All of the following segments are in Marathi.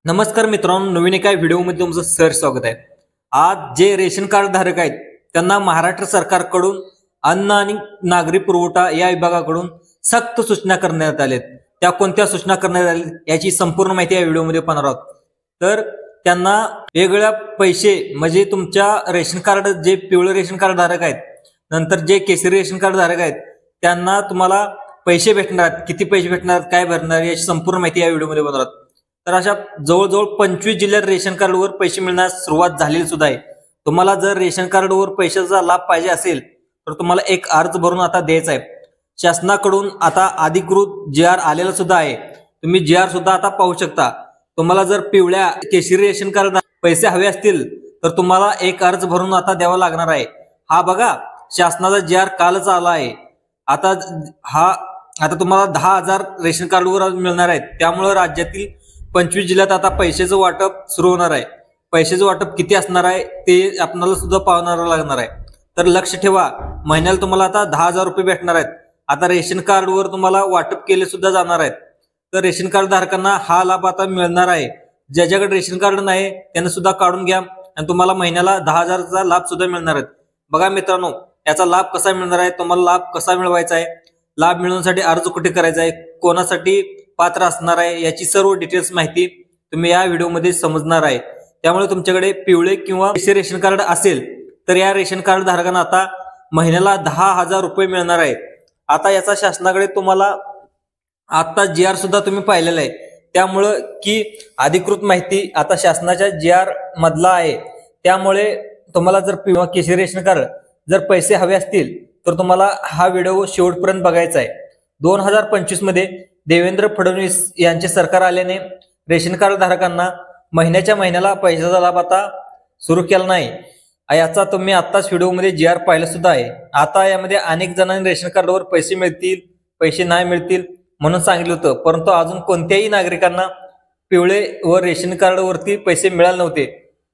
नमस्कार मित्रांनो, नवीन एका व्हिडिओमध्ये तुमचं स्वागत आहे। आज जे रेशन कार्ड धारक आहेत त्यांना महाराष्ट्र सरकारकडून अन्न आणि नागरी पुरवठा या विभागाकडून सक्त सूचना करण्यात आल्यात। त्या कोणत्या सूचना करण्यात आल्या याची संपूर्ण माहिती या व्हिडिओमध्ये पाहणार आहोत। तर त्यांना वेगवेगळ्या पैसे म्हणजे तुमच्या रेशन कार्ड जे पिवळे रेशन कार्ड धारक आहेत, नंतर जे केसरी रेशन कार्ड धारक आहेत त्यांना तुम्हाला पैसे भेटणार, किती पैसे भेटणार, काय भरणार याची संपूर्ण माहिती या व्हिडिओमध्ये पाहणार आहोत। तर अशा जवळजवळ 25 जिल्ह्यात रेशन कार्डवर पैसे मिळण्यास सुरुवात झालेली सुद्धा आहे। तुम्हाला जर रेशन कार्डवर पैशाचा लाभ पाहिजे असेल तर तुम्हाला एक अर्ज भरून आता द्यायचा आहे। शासनाकडून आता अधिकृत GR आलेला सुद्धा आहे, तुम्ही GR सुद्धा आता पाहू शकता। तुम्हाला जर पिवळ्या केशरी रेशन कार्ड पैसे हवे असतील तर तुम्हाला एक अर्ज भरून आता द्यावा लागणार आहे। हा बघा, शासनाचा GR कालच आला आहे। आता तुम्हाला 10,000 रेशन कार्डवर मिळणार आहेत। त्यामुळे राज्यातील 25 जिल्ह्यात आता पैशाचं वाटप सुरू होणार आहे। पैशाचं वाटप किती असणार आहे ते आपल्याला सुद्धा पाहणार लागणार आहे। तर लक्ष ठेवा, महिन्याला तुम्हाला आता 10,000 रुपये भेटणार आहेत। आता रेशन कार्डवर तुम्हाला वाटप केले सुद्धा जाणार आहेत। तर रेशन कार्ड धारकांना हा लाभ आता मिळणार आहे। ज्याच्याकडे रेशन कार्ड नाही त्यांना सुद्धा काढून घ्या आणि तुम्हाला महिन्याला 10,000चा लाभ सुद्धा मिळणार आहे। बघा मित्रांनो, याचा लाभ कसा मिळणार आहे, तुम्हाला लाभ कसा मिळवायचा आहे, लाभ मिळवण्यासाठी अर्ज कुठे करायचा आहे, कोणासाठी पात्र असणार आहे याची सर्व डिटेल्स माहिती तुम्ही या व्हिडिओमध्ये समजणार आहे। त्यामुळे तुमच्याकडे पिवळे किंवा केशरी रेशन कार्ड असेल तर या रेशन कार्ड धारकांना आता महिन्याला 10,000 रुपये मिळणार आहेत। आता याचा शासनाकडे तुम्हाला आता GR सुद्धा तुम्ही पाहिलेला आहे। त्यामुळे की अधिकृत माहिती आता शासनाच्या GR मधला आहे। त्यामुळे तुम्हाला जर केशरी रेशन कार्ड जर पैसे हवे असतील तर तुम्हाला हा व्हिडिओ शेवटपर्यंत बघायचा आहे। 2025 मध्ये देवेंद्र फडणवीस यांचे सरकार आल्याने रेशन कार्ड धारकांना महिन्याच्या महिन्याला पैशाचा लाभ आता सुरू केला नाही। याचा तुम्ही आताच व्हिडिओमध्ये GR पाहिला सुद्धा आहे। आता यामध्ये अनेक जणांनी रेशन कार्डवर पैसे मिळतील, पैसे नाही मिळतील म्हणून सांगितलं होतं, परंतु अजून कोणत्याही नागरिकांना पिवळे व रेशन कार्डवरती पैसे मिळाले नव्हते।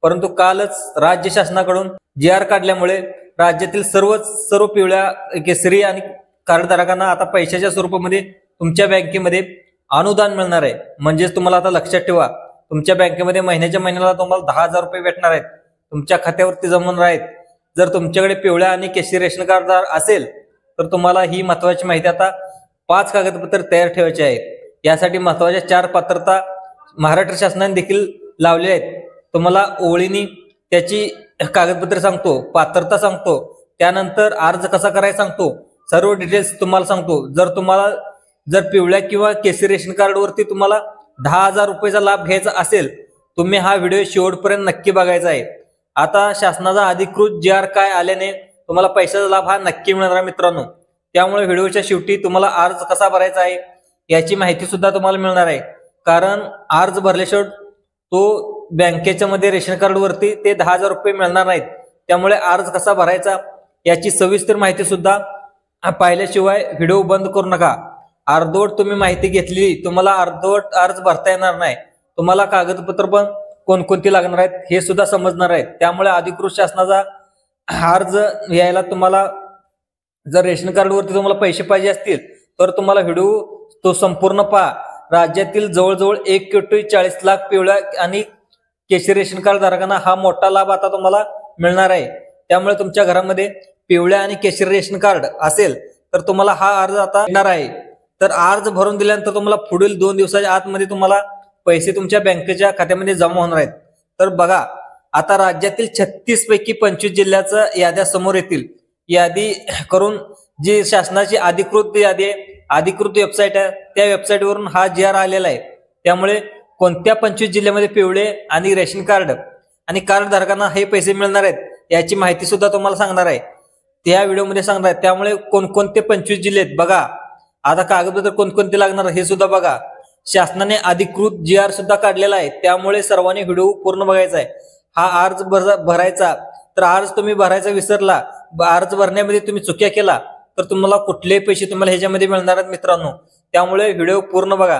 परंतु कालच राज्य शासनाकडून GR काढल्यामुळे राज्यातील सर्व पिवळ्या केसरी आणि कार्डधारकांना आता पैशाच्या स्वरूपामध्ये तुमच्या बँकेमध्ये अनुदान मिळणार आहे। म्हणजेच तुम्हाला आता लक्षात ठेवा, तुमच्या बँकेमध्ये महिन्याच्या महिन्याला तुम्हाला 10,000 रुपये भेटणार आहेत, तुमच्या खात्यावरती जमणार आहेत। जर तुमच्याकडे पिवळ्या आणि केशरी रेशन कार्ड असेल तर तुम्हाला ही महत्वाची माहिती आता 5 कागदपत्र तयार ठेवायचे आहेत। यासाठी महत्वाच्या 4 पात्रता महाराष्ट्र शासनाने देखील लावले आहेत। तुम्हाला ओळीनी त्याची कागदपत्रे सांगतो, पात्रता सांगतो, त्यानंतर अर्ज कसा करायचा सांगतो, सर्व डिटेल्स तुम्हाला सांगतो। जर पिवळ्या किंवा केसरी रेशन कार्ड वरती तुम्हाला 10,000 रुपयाचा लाभ घ्यायचा असेल तुम्ही हा व्हिडिओ शेवटपर्यंत नक्की बघायचा आहे। आता शासनाचा अधिकृत GR काय आल्याने तुम्हाला पैशाचा लाभ हा नक्की मिळणार आहे मित्रांनो। त्यामुळे व्हिडिओच्या शेवटी तुम्हाला अर्ज कसा भरायचा आहे याची माहिती सुद्धा तुम्हाला मिळणार आहे। कारण अर्ज भरल्याशिवाय तो बँकेच्या मध्ये रेशन कार्ड वरती ते 10,000 रुपये मिळणार नाहीत। त्यामुळे अर्ज कसा भरायचा याची सविस्तर माहिती सुद्धा पाहिल्याशिवाय व्हिडिओ बंद करू नका। अर्धवट तुम्ही माहिती घेतली, तुम्हाला अर्धवट अर्ज भरता येणार नाही। तुम्हाला कागदपत्र पण कोणकोणती लागणार आहेत हे सुद्धा समजणार आहेत। त्यामुळे अधिकृत शासनाचा अर्ज यायला तुम्हाला जर रेशन कार्डवरती तुम्हाला पैसे पाहिजे असतील तर तुम्हाला व्हिडिओ तो संपूर्ण पहा। राज्यातील जवळजवळ 1,40,00,000 पिवळ्या आणि केशरी रेशन कार्ड धारकांना हा मोठा लाभ आता तुम्हाला मिळणार आहे। त्यामुळे तुमच्या घरामध्ये पिवळ्या आणि केशरी रेशन कार्ड असेल तर तुम्हाला हा अर्ज आता येणार आहे। तर अर्ज भरून दिल्यानंतर तुम्हाला पुढील 2 दिवसाच्या आतमध्ये तुम्हाला पैसे तुमच्या बँकेच्या खात्यामध्ये जमा होणार आहेत। तर बघा, आता राज्यातील 36 पैकी 25 जिल्ह्याच्या याद्या समोर येतील। यादी करून जी शासनाची अधिकृत यादी आहे, अधिकृत वेबसाईट आहे, त्या वेबसाईटवरून हा GR आलेला आहे। त्यामुळे कोणत्या 25 जिल्ह्यामध्ये पिवळे आणि रेशन कार्ड आणि कार्ड धारकांना हे पैसे मिळणार आहेत याची माहिती सुद्धा तुम्हाला सांगणार आहे, त्या व्हिडिओमध्ये सांगणार आहे। त्यामुळे कोणकोणते 25 जिल्हे आहेत बघा, आता कागदपत्र कोणकोणते लागणार हे सुद्धा बघा। शासनाने अधिकृत GR सुद्धा काढलेला आहे। त्यामुळे सर्वांनी व्हिडिओ पूर्ण बघायचा आहे। हा अर्ज भरायचा, तर अर्ज तुम्ही भरायचा विसरला, अर्ज भरण्यामध्ये तुम्ही चुक्या केला तर तुम्हाला कुठलेही पैसे तुम्हाला ह्याच्यामध्ये मिळणार आहेत मित्रांनो। त्यामुळे व्हिडिओ पूर्ण बघा।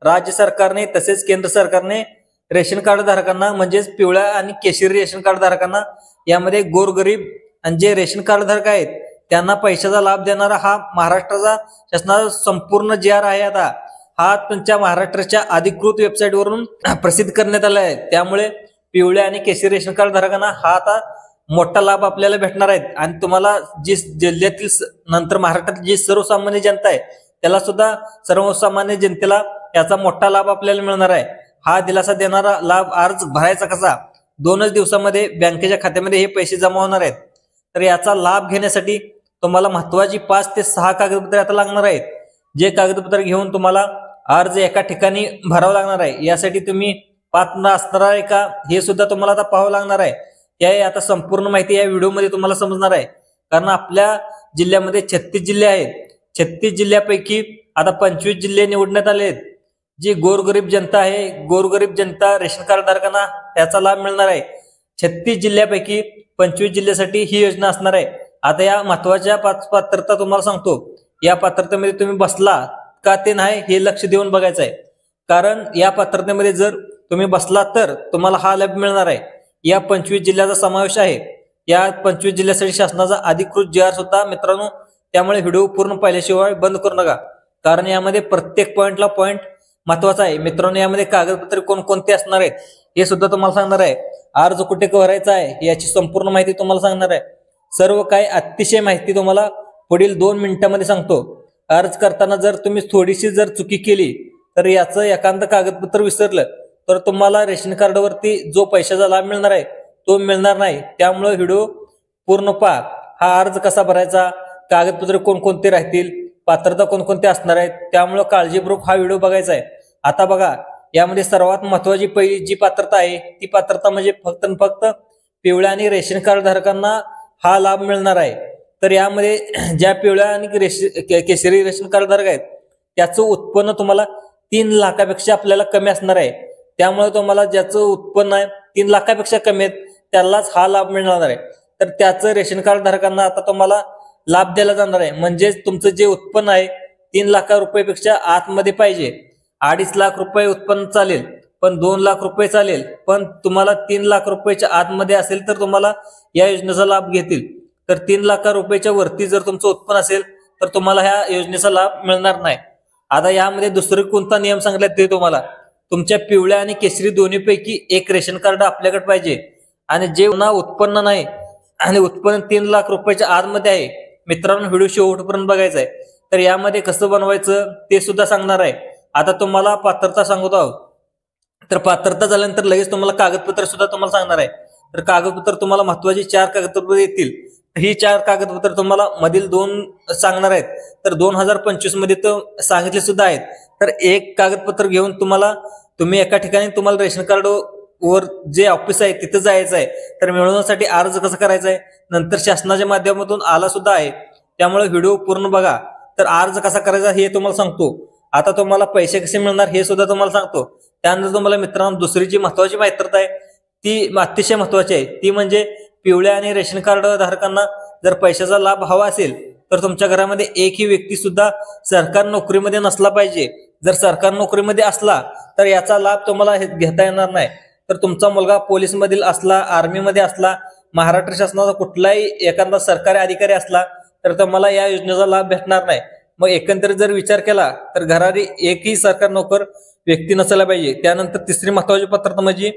राज्य सरकारने तसेच केंद्र सरकारने रेशन कार्ड धारकांना म्हणजेच पिवळ्या आणि केशरी रेशन कार्ड धारकांना यामध्ये गोरगरीब आणि जे रेशन कार्ड धारक आहेत त्यांना पैशाचा लाभ देणारा हा महाराष्ट्राचा शासनाचा संपूर्ण GR आहे। आता हा तुमच्या महाराष्ट्राच्या अधिकृत वेबसाईटवरून प्रसिद्ध करण्यात आला आहे। त्यामुळे पिवळ्या आणि केशरी रेशन कार्ड धारकांना हा आता मोठा लाभ आपल्याला भेटणार आहे आणि तुम्हाला जी जिल्ह्यातील नंतर महाराष्ट्रातील जी सर्वसामान्य जनता आहे त्याला सुद्धा सर्वसामान्य जनतेला याचा मोठा लाभ आपल्याला मिळणार आहे। हा दिलासा देणारा लाभ अर्ज भरायचा कसा, 2च दिवसामध्ये बँकेच्या खात्यामध्ये हे पैसे जमा होणार आहेत। तर याचा लाभ घेण्यासाठी तुम्हाला महत्वाची 5 ते 6 कागदपत्रे आता लागणार आहेत। जे कागदपत्र घेऊन तुम्हाला अर्ज एका ठिकाणी भरावा लागणार आहे। यासाठी तुम्ही पात्र असणार आहे का हे सुद्धा तुम्हाला आता पाहावं लागणार आहे। या आता संपूर्ण माहिती या व्हिडिओमध्ये तुम्हाला समजणार आहे। कारण आपल्या जिल्ह्यामध्ये 36 जिल्हे आहेत। 36 जिल्ह्यापैकी आता 25 जिल्हे निवडण्यात आले आहेत। जी गोरगरीब जनता आहे, गोरगरीब जनता रेशन कार्ड धारकांना त्याचा लाभ मिळणार आहे। 36 जिल्ह्यापैकी 25 जिल्ह्यासाठी ही योजना असणार आहे। आता या महत्वाच्या 5 पात्रता तुम्हाला सांगतो। या पात्रतेमध्ये तुम्ही बसला का ते नाही हे लक्ष देऊन बघायचं आहे। कारण या पात्रतेमध्ये जर तुम्ही बसला तर तुम्हाला हा लाभ मिळणार आहे। या 25 जिल्ह्याचा समावेश आहे। या 25 जिल्ह्यासाठी शासनाचा अधिकृत GR सुद्धा मित्रांनो, त्यामुळे व्हिडिओ पूर्ण पाहिल्याशिवाय बंद करू नका। कारण यामध्ये प्रत्येक पॉइंटला पॉइंट महत्वाचा आहे। मित्रांनो, यामध्ये कागदपत्रे कोणकोणते असणार आहेत हे सुद्धा तुम्हाला सांगणार आहे। अर्ज कुठे भरायचा आहे याची संपूर्ण माहिती तुम्हाला सांगणार आहे। सर्व काही अतिशय माहिती तुम्हाला पुढील 2 मिनिटांमध्ये सांगतो। अर्ज करताना जर तुम्ही थोडीशी जर चुकी केली तर याचं एखादं कागदपत्र विसरलं तर तुम्हाला रेशन कार्डवरती जो पैशाचा लाभ मिळणार आहे तो मिळणार नाही। त्यामुळे व्हिडिओ पूर्ण पहा। हा अर्ज कसा भरायचा, कागदपत्र कोणकोणते राहतील, पात्रता कोणकोणते असणार आहेत, त्यामुळे काळजीपूर्वक हा व्हिडिओ बघायचा आहे। आता बघा, यामध्ये सर्वात महत्वाची पहिली जी पात्रता आहे ती पात्रता म्हणजे फक्त पिवळ्या आणि रेशन कार्ड धारकांना हा लाभ मिळणार आहे। तर यामध्ये ज्या पिवळ्या आणि केशरी रेशन कार्ड धारक आहेत त्याचं उत्पन्न तुम्हाला 3 लाखापेक्षा आपल्याला कमी असणार आहे। त्यामुळे तुम्हाला ज्याचं उत्पन्न आहे 3 लाखापेक्षा कमी आहे त्यालाच हा लाभ मिळणार आहे। तर त्याचं रेशन कार्ड धारकांना आता तुम्हाला लाभ दिला जाणार आहे। म्हणजे तुमचं जे उत्पन्न आहे 3 लाख रुपयापेक्षा आतमध्ये पाहिजे। 2.5 लाख रुपये उत्पन्न चालेल, पण 2 लाख रुपये चालेल, पण तुम्हाला 3 लाख रुपयाच्या आतमध्ये असेल तर तुम्हाला या योजनेचा लाभ घेतील। तर 3 लाख रुपयाच्या वरती जर तुमचं उत्पन्न असेल तर तुम्हाला ह्या योजनेचा लाभ मिळणार नाही। आता यामध्ये दुसरे कोणता नियम सांगितला ते तुम्हाला, तुमच्या पिवळ्या आणि केशरी दोन्हीपैकी एक रेशन कार्ड आपल्याकडे पाहिजे आणि जे उत्पन्न नाही आणि उत्पन्न 3 लाख रुपयाच्या आतमध्ये आहे। मित्रांनो, व्हिडिओ शेवटपर्यंत बघायचा आहे। तर यामध्ये कसं बनवायचं ते सुद्धा सांगणार आहे। आता तुम्हाला पात्रता सांगतो आहोत। तर पात्रता झाल्यानंतर लगेच तुम्हाला कागदपत्र सुद्धा तुम्हाला सांगणार आहे। तर कागदपत्र तुम्हाला महत्वाची 4 कागदपत्र येतील। ही 4 कागदपत्र तुम्हाला मधील 2 सांगणार आहेत। तर 2025 मध्ये तर सांगितले सुद्धा आहेत। तर एक कागदपत्र घेऊन तुम्ही एका ठिकाणी तुम्हाला रेशन कार्ड वर जे ऑफिस आहे तिथे जायचं आहे। तर मिळवण्यासाठी अर्ज कसा करायचा आहे नंतर शासनाच्या माध्यमातून आला सुद्धा आहे। त्यामुळे व्हिडिओ पूर्ण बघा। तर अर्ज कसा करायचा हे तुम्हाला सांगतो। आता तुम्हाला पैसे कसे मिळणार हे सुद्धा तुम्हाला सांगतो। त्यानंतर तुम्हाला मित्रांनो दुसरी जी महत्वाची पात्रता आहे ती अतिशय महत्वाची आहे। ती म्हणजे पिवळ्या आणि रेशन कार्ड धारकांना जर पैशाचा लाभ हवा असेल तर तुमच्या घरामध्ये एकही व्यक्ती सुद्धा सरकारी नोकरीमध्ये नसला पाहिजे। जर सरकारी नोकरीमध्ये असला तर याचा लाभ तुम्हाला घेता येणार नाही। तर तुमचा मुलगा पोलीस मधील असला, आर्मी मध्ये असला, महाराष्ट्र शासनाचा कुठलाही एखादा सरकारी अधिकारी असला तर तुम्हाला या योजनेचा लाभ भेटणार नाही। मग एकंदरीत जर विचार केला तर घरारी एकही सरकारी नोकर व्यक्ती नसायला पाहिजे। त्यानंतर तिसरी महत्वाची पात्रता म्हणजे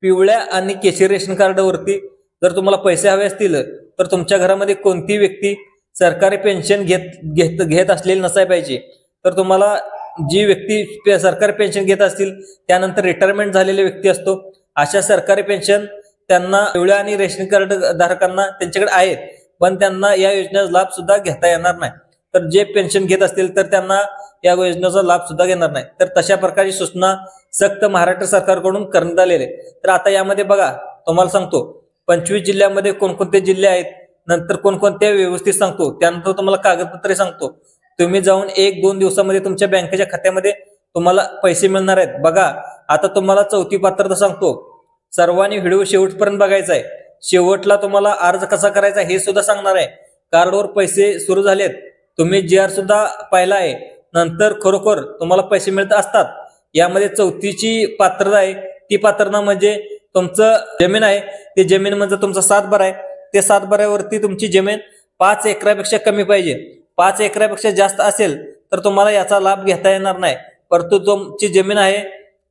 पिवळ्या आणि केशरी रेशन कार्डवरती जर तुम्हाला पैसे हवे असतील तर तुमच्या घरामध्ये कोणती व्यक्ती सरकारी पेन्शन घेत असलेली नसायला पाहिजे। तर तुम्हाला जी व्यक्ती सरकारी पेन्शन घेत असतील त्यानंतर रिटायरमेंट झालेले व्यक्ती असतो, अशा सरकारी पेन्शन त्यांना पिवळ्या आणि रेशन कार्ड धारकांना त्यांच्याकडे आहेत, पण त्यांना या योजनेचा लाभ सुद्धा घेता येणार नाही। तर जे पेन्शन घेत असतील तर त्यांना या योजनेचा लाभ सुद्धा घेणार नाही। तर तशा प्रकारची सूचना सक्त महाराष्ट्र सरकारकडून करण्यात आलेली आहे। तर आता यामध्ये बघा, तुम्हाला सांगतो 25 जिल्ह्यामध्ये कोणकोणते जिल्हे आहेत, नंतर कोणकोणत्या व्यवस्थित सांगतो, त्यानंतर तुम्हाला कागदपत्रे सांगतो। तुम्ही जाऊन 1-2 दिवसामध्ये तुमच्या बँकेच्या खात्यामध्ये तुम्हाला पैसे मिळणार आहेत। बघा, आता तुम्हाला चौथी पात्रता सांगतो। सर्वांनी व्हिडिओ शेवटपर्यंत बघायचा आहे। शेवटला तुम्हाला अर्ज कसा करायचा हे सुद्धा सांगणार आहे। कार्डवर पैसे सुरू झालेत, तुम्ही GR सुद्धा पाहिला आहे, नंतर खरोखर तुम्हाला पैसे मिळत असतात। यामध्ये चौथीची पात्रता आहे ती पात्रता म्हणजे तुमचं जमीन आहे, ते जमीन म्हणजे तुमचा 7 बारा आहे, ते 7 बाऱ्यावरती तुमची जमीन 5 एकरापेक्षा कमी पाहिजे। 5 एकरापेक्षा जास्त असेल तर तुम्हाला याचा लाभ घेता येणार नाही। परंतु तुमची जमीन आहे,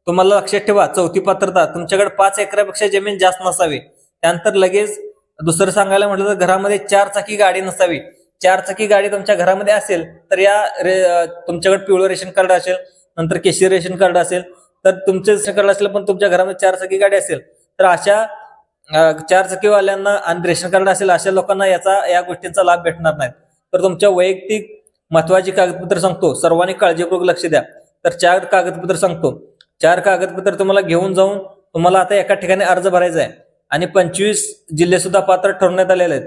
तुम्हाला लक्षात ठेवा, चौथी पात्रता तुमच्याकडे 5 एकरापेक्षा जमीन जास्त नसावी. त्यानंतर लगेच दुसरं सांगायला म्हटलं तर घरामध्ये 4 चाकी गाडी नसावी. 4 चाकी गाडी तुमच्या घरामध्ये असेल तर तुमच्याकडे पिवळं रेशन कार्ड असेल, नंतर केशरी रेशन कार्ड असेल, तर तुमचे रेशन कार्ड असेल पण तुमच्या घरामध्ये 4 चाकी गाडी असेल तर अशा 4 चाकीवाल्यांना आणि रेशन कार्ड असेल अशा लोकांना या गोष्टींचा लाभ भेटणार नाही. तर तुमच्या वैयक्तिक महत्वाची कागदपत्र सांगतो, सर्वांनी काळजीपूर्वक लक्ष द्या. तर 4 कागदपत्र सांगतो. 4 कागदपत्र तुम्हाला घेऊन जाऊन तुम्हाला आता एका ठिकाणी अर्ज भरायचा आहे आणि 25 जिल्हे सुद्धा पात्र ठरवण्यात आलेले आहेत.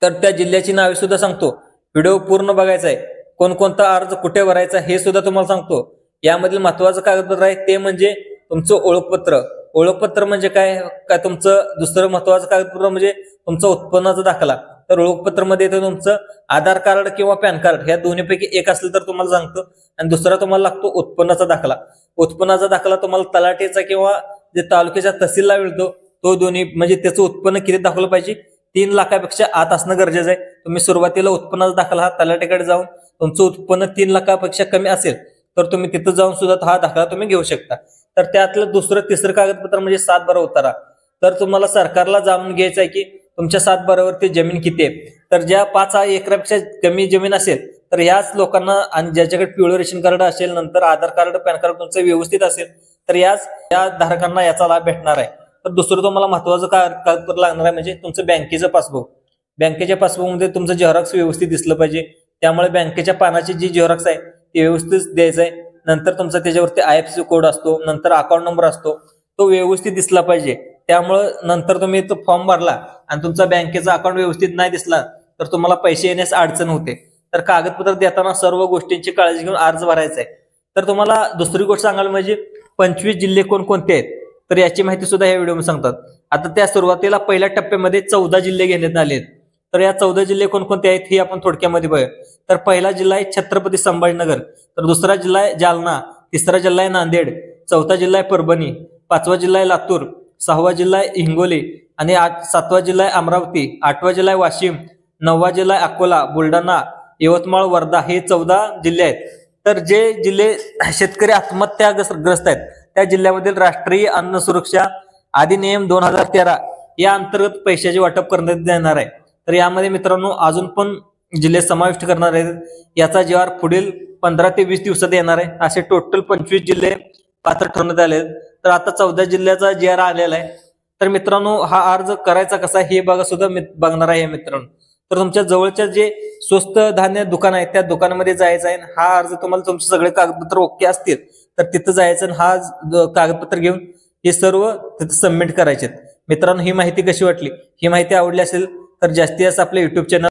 तर त्या जिल्ह्याची नावे सुद्धा सांगतो. व्हिडिओ पूर्ण बघायचा आहे. कोणकोणता अर्ज कुठे भरायचा हे सुद्धा तुम्हाला सांगतो. यामधील महत्वाचं कागदपत्र आहे ते म्हणजे तुमचं ओळखपत्र. ओळखपत्र म्हणजे काय, तुमचं दुसरं महत्वाचं कागदपत्र म्हणजे तुमचा उत्पन्नाचा दाखला. तर ओळखपत्र मध्ये येतं तुमचं आधार कार्ड किंवा पॅन कार्ड, ह्या दोन्हीपैकी एक असेल तर तुम्हाला सांगतो. आणि दुसरा तुम्हाला लागतो उत्पन्नाचा दाखला. उत्पन्नाचा दाखला तुम्हाला तलाठीचा किंवा जे तालुक्याच्या तहसीलला मिळतो तो दोन्ही, म्हणजे त्याचं उत्पन्न किती दाखवलं पाहिजे, 3 लाखापेक्षा आत असणं गरजेचं आहे. तुम्ही सुरुवातीला उत्पन्नाचा दाखला हा तलाठीकडे जाऊन तुमचं उत्पन्न 3 लाखापेक्षा कमी असेल तर तुम्ही तिथं जाऊन सुद्धा हा दाखला तुम्ही घेऊ शकता. तर त्यातलं तिसरं कागदपत्र म्हणजे 7/12 उतारा. तर तुम्हाला सरकारला जाणून घ्यायचं आहे की तुमच्या 7/12वरती जमीन किती आहे. तर ज्या 5 एकरापेक्षा कमी जमीन असेल तर ह्याच लोकांना, आणि ज्याच्याकडे पिवळं रेशन कार्ड असेल, नंतर आधार कार्ड पॅन कार्ड तुमचं व्यवस्थित असेल तर या धारकांना याचा लाभ भेटणार आहे. तर दुसरं तुम्हाला महत्वाचं कागदपत्र लागणार आहे म्हणजे तुमचं बँकेचं पासबुक. बँकेच्या पासबुकमध्ये तुमचं झेरॉक्स व्यवस्थित दिसलं पाहिजे. त्यामुळे बँकेच्या पानाची जी झेरॉक्स आहे ती व्यवस्थित द्यायचं आहे. नंतर तुमचा त्याच्यावरती IFSC कोड असतो, नंतर अकाउंट नंबर असतो, तो व्यवस्थित दिसला पाहिजे. त्यामुळे नंतर तुम्ही तो फॉर्म भरला आणि तुमचा बँकेचा अकाउंट व्यवस्थित नाही दिसला तर तुम्हाला पैसे येण्यास अडचण होते. तर कागदपत्र देताना सर्व गोष्टींची काळजी घेऊन अर्ज भरायचा आहे. तर तुम्हाला दुसरी गोष्ट सांगायला म्हणजे 25 जिल्हे कोणकोणते आहेत तर याची माहिती सुद्धा या व्हिडिओमध्ये सांगतात. आता त्या सुरुवातीला पहिल्या टप्प्यामध्ये 14 जिल्हे घेण्यात आले आहेत. तर या 14 जिल्हे कोणकोणते आहेत हे आपण थोडक्यामध्ये बघूया. तर पहिला जिल्हा आहे छत्रपती संभाजीनगर, तर दुसरा जिल्हा आहे जालना, तिसरा जिल्हा आहे नांदेड, चौथा जिल्हा आहे परभणी, 5वा जिल्हा आहे लातूर, 6वा जिल्हा आहे हिंगोली आणि 7वा जिल्हा आहे अमरावती, 8वा जिल्हा आहे वाशिम, 9वा जिल्हा आहे अकोला, बुलढाणा, यवतमाळ, वर्धा, हे 14 जिल्हे आहेत. तर जे जिल्हे शेतकरी आत्महत्याग्रस्त आहेत त्या जिल्ह्यामधील राष्ट्रीय अन्न सुरक्षा अधिनियम 2013 या अंतर्गत पैशाचे वाटप करण्यात येणार आहे. तर यामध्ये मित्रांनो अजून पण जिल्हे समाविष्ट करणार आहेत. याचा JR पुढील 15 ते 20 दिवसात येणार आहे. असे टोटल 25 जिल्हे पात्र ठरवण्यात आले आहेत. तर आता 14 जिल्ह्याचा JR आलेला आहे. तर मित्रांनो हा अर्ज करायचा कसा हे बघा सुद्धा बघणार आहे मित्रांनो. तर तुमच्या जवळच्या जे स्वस्त धान्य दुकान आहे त्या दुकानामध्ये जायचं आहे. हा अर्ज तुम्हाला तुमचे सगळे कागदपत्र ओके असतील तर तिथं जायचं आणि हा कागदपत्र घेऊन हे सर्व तिथं सबमिट करायचे. मित्रांनो ही माहिती कशी वाटली, ही माहिती आवडली असेल तर जास्तीत जास्त आपल्या YouTube चॅनल